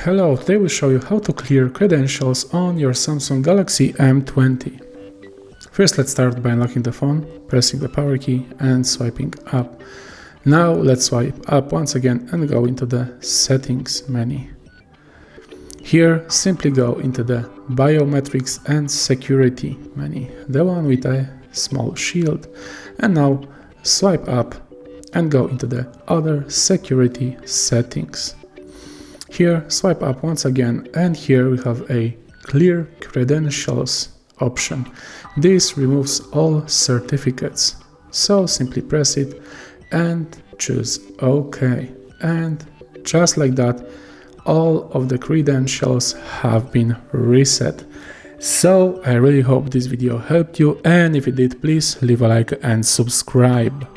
Hello, today we'll show you how to clear credentials on your Samsung Galaxy M20. First, let's start by unlocking the phone, pressing the power key and swiping up. Now let's swipe up once again and go into the settings menu. Here, simply go into the biometrics and security menu, the one with a small shield, and now swipe up and go into the other security settings. Here, swipe up once again, and here we have a clear credentials option. This removes all certificates, so simply press it and choose OK. And just like that, all of the credentials have been reset. So I really hope this video helped you, and if it did, please leave a like and subscribe.